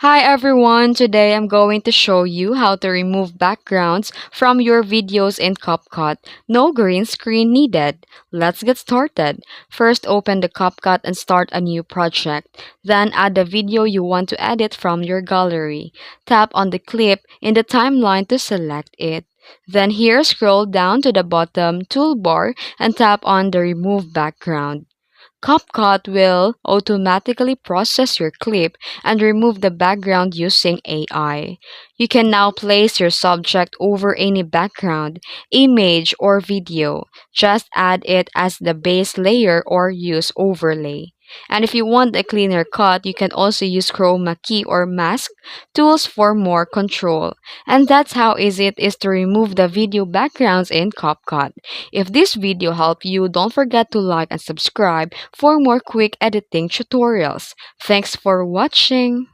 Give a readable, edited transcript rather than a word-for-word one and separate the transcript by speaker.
Speaker 1: Hi everyone, today I'm going to show you how to remove backgrounds from your videos in CapCut. No green screen needed. Let's get started. First, open the CapCut and start a new project. Then add the video you want to edit from your gallery. Tap on the clip in the timeline to select it. Then here, scroll down to the bottom toolbar and tap on the Remove Background. CapCut will automatically process your clip and remove the background using AI. You can now place your subject over any background, image, or video. Just add it as the base layer or use overlay. And if you want a cleaner cut, you can also use chroma key or mask tools for more control. And that's how easy it is to remove the video backgrounds in CapCut. If this video helped you, don't forget to like and subscribe for more quick editing tutorials. Thanks for watching!